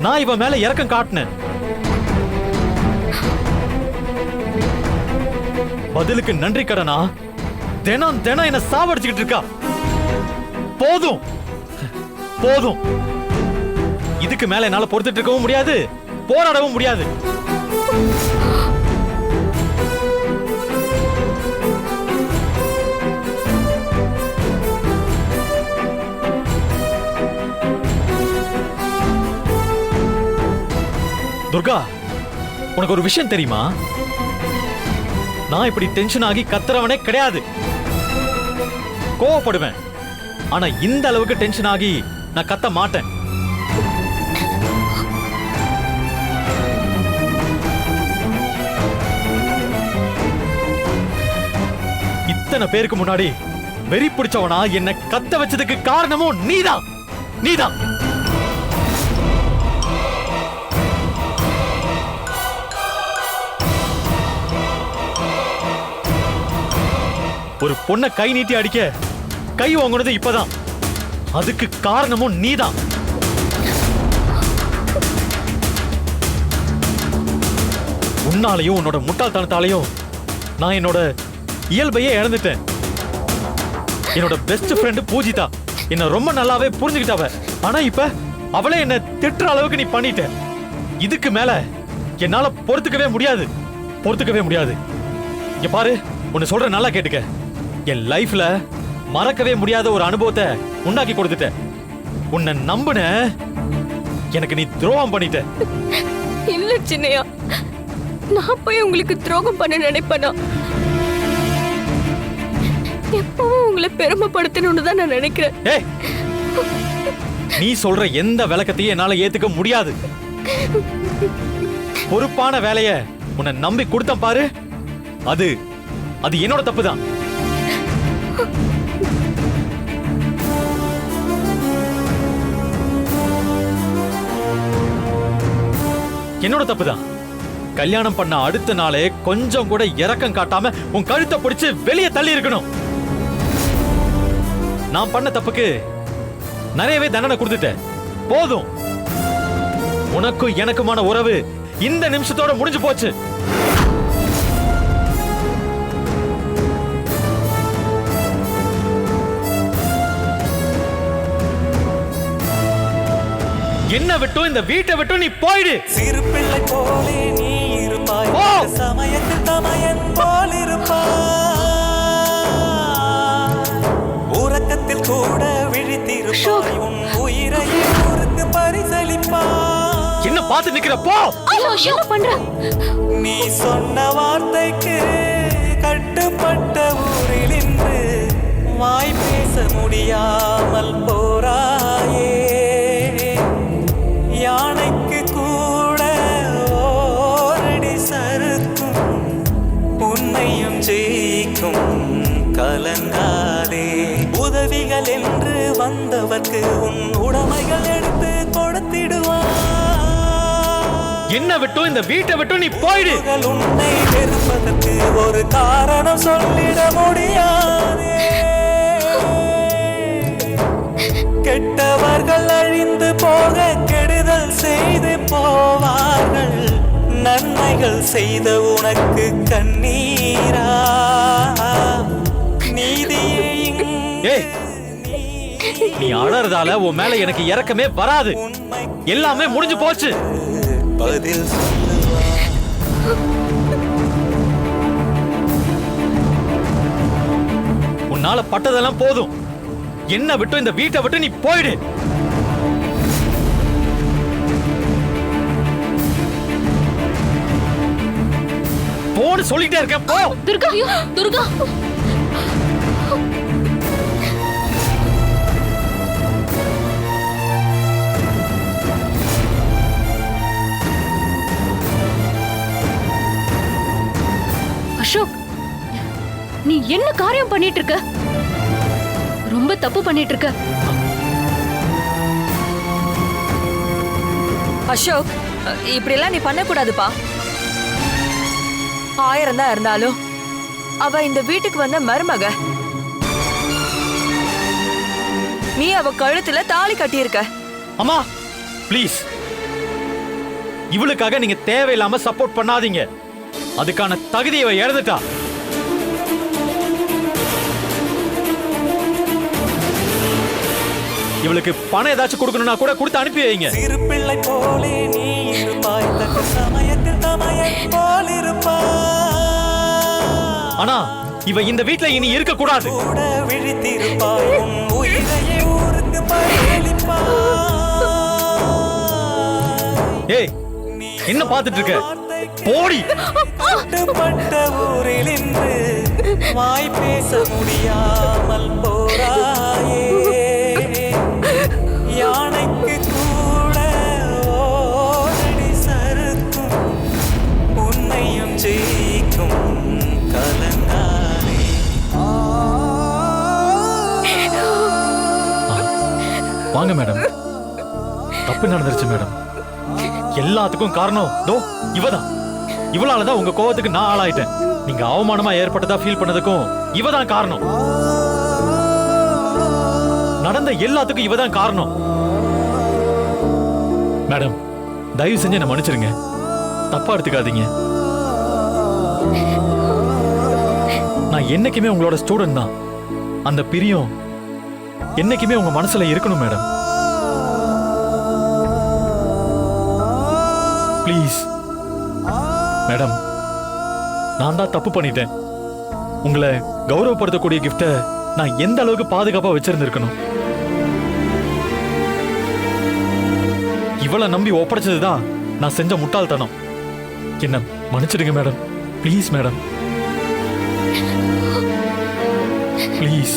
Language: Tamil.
நான் இவன் மேல இரக்கம் காட்டினேன். பதிலுக்கு நன்றி கடனா தினம் தினம் என்ன சாவடிச்சுக்கிட்டு இருக்கா. போதும் போதும், இதுக்கு மேல என்னால பொறுத்துட்டு இருக்கவும் முடியாது, போராடவும் முடியாது. துர்கா, உனக்கு ஒரு விஷயம் தெரியுமா? நான் இப்படி டென்ஷன் ஆகி கத்துறவனே கிடையாது. கோவப்படுவேன், ஆனா இந்த அளவுக்கு டென்ஷன் ஆகி நான் கத்த மாட்டேன். இத்தனை பேருக்கு முன்னாடி வெறி பிடிச்சவனா என்ன கத்த வச்சதுக்கு காரணமும் நீதான், நீதான். ஒரு பொண்ணை கை நீட்டி அடிக்க கை வாங்குனது இப்பதான், அதுக்கு காரணமும் நீதான். உன்னாலையும் உன்னோட முட்டாள்தனத்தாலையும் நான் என்னோட இயல்பையே இழந்துட்டேன். என்னோட பெஸ்ட் ஃப்ரெண்ட் பூஜிதா என்ன ரொம்ப நல்லாவே புரிஞ்சுக்கிட்டாவ. ஆனா இப்ப அவளே என்ன திட்டுற அளவுக்கு நீ பண்ணிட்ட. இதுக்கு மேல என்னால பொறுத்துக்கவே முடியாது, பொறுத்துக்கவே முடியாது. இங்க பாரு, உன்னை சொல்ற நல்லா கேட்டுக்க. என் லைஃப்ல மறக்கவே முடியாத ஒரு அனுபவத்தை உண்டாக்கி கொடுத்துட்ட. உன்னை நம்புன, எனக்கு நீ துரோகம் பண்ணிட்ட. இல்ல சின்னையா, நான் போய் உங்களுக்கு துரோகம் பண்ண நினைப்பேனா? எப்பவும் உங்களை பெருமைப்படுத்தணும்னு தான் நான் நினைக்கிறேன். ஏய், நீ சொல்ற எந்த விளக்கத்தையும் என்னால ஏத்துக்க முடியாது. பொறுப்பான வேலைய உன்னை நம்பி கொடுத்தேன் பாரு, அது அது என்னோட தப்பு தான். என்னோட தப்புதான். கல்யாணம் பண்ண அடுத்த நாளே கொஞ்சம் கூட இரக்கம் காட்டாம உன் கழுத்தை பிடிச்சு வெளியே தள்ளி இருக்கணும். நான் பண்ண தப்புக்கு நிறையவே தண்டனை கொடுத்துட்டேன். போதும். உனக்கும் எனக்குமான உறவு இந்த நிமிஷத்தோட முடிஞ்சு போச்சு. என்ன விட்டும் இந்த வீட்டை விட்டும் நீ போயிடு. சிறு பிள்ளை போலே நீ இருப்பாய், சமயத்தில் தமையன் போல் இருப்பாய், உறக்கத்தில் கூட விழித்திருப்பாய், உன் உயிரை ஊருக்கு பரிசளிப்பாய். என்ன பார்த்து நிக்கிற? போ. என்ன பண்ற? நீ சொன்ன வார்த்தைக்கு கட்டுப்பட்ட ஊரில் இன்று வாய் பேச முடியாமல் போராயே. யானைக்கு கூட ஓரடி சறுக்கும், உன்னையும் ஜெயிக்கும், கலங்காதே. உதவிகள் என்று வந்தவர்க்கு உன் உடைமைகள் எடுத்து கொடுத்திடுவார். என்ன விட்டும் இந்த வீட்டை விட்டும் நீ போயிடு. உன்னை வெறுப்பதற்கு ஒரு காரணம் சொல்லிட முடியாதே. கெட்டவர்கள் அழிந்து போக கெடுதல் செய்து போவார்கள், நன்மைகள் செய்த உனக்கு கண்ணீரா நீதியே. நீ அழறதால உன் மேல எனக்கு இரக்கமே வராது. எல்லாமே முடிஞ்சு போச்சு. பதில் உன்னால பட்டதெல்லாம் போதும். என்ன விட்டு இந்த வீட்டை விட்டு நீ போயிடு. போன்னு சொல்லிட்டே இருக்கேன். போ. துர்கா, துர்கா. அசோக், நீ என்ன காரியம் பண்ணிட்டு இருக்க? ரொம்ப தப்பு பண்ணிட்டு இருக்க. அசோக், இப்படி எல்லாம் நீ பண்ண கூடாதுப்பா. 1000 தான் இருந்தாலும் அவ இந்த வீட்டுக்கு வந்த மருமக. நீ அவ கழுத்துல தாலி கட்டியிருக்க. அம்மா ப்ளீஸ், இவளுக்காக நீங்க தேவையில்லாம சப்போர்ட் பண்ணாதீங்க. அதுக்கான தகுதியை இவ இழந்துட்டா. இவளுக்கு பணம் ஏதாச்சும் கொடுக்கணும்னா கூட கொடுத்து அனுப்பி வைங்க. சிறு பிள்ளை போலே நீ இருப்பாய், தக்க சமயத்தில் தமையன் போல் இருப்பாய். ஆனா இவ இந்த வீட்ல இனி இருக்க கூடாது. கூட விழித்திருப்பாய், உன் உயிரையே ஊருக்கு பரிசளிப்பாய். ஏய், என்ன பார்த்துட்டு இருக்க? போடி. கட்டுப்பட்ட ஊரில் இன்று வாய் பேச முடியாமல் போறாயே. யானைக்கு கூட ஓரடி சறுக்கும், உன்னையும் ஜெயிக்கும் கலங்காலே. வாங்க மேடம். தப்பு நடந்துருச்சு மேடம். எல்லாத்துக்கும் காரணம் தோ இவதான். இவளாலதான் உங்க கோவத்துக்கு நான் ஆளாயிட்டேன். நீங்க அவமானமா ஏற்பட்டதா ஃபீல் பண்ணதுக்கும் இவதான் காரணம். நடந்த எல்லாத்துக்கும் இவதான் காரணம். மேடம், தயவு செஞ்சு என்ன மன்னிச்சிருங்க. தப்பா எடுத்துக்காதீங்க. நான் என்னைக்குமே உங்களோட ஸ்டூடெண்ட் தான். அந்த பிரியம் என்னைக்குமே உங்க மனசுல இருக்கணும் மேடம். ப்ளீஸ் மேடம், நான் தான் தப்பு பண்ணிட்டேன். உங்களை கௌரவப்படுத்தக்கூடிய கிஃப்ட நான் எந்த அளவுக்கு பாதுகாப்பா வச்சிருந்திருக்கணும். இவளை நம்பி ஒப்படைச்சதுதான் நான் செஞ்ச முட்டாள்தனம். என்ன மன்னிச்சிடுங்க மேடம். Please madam, please.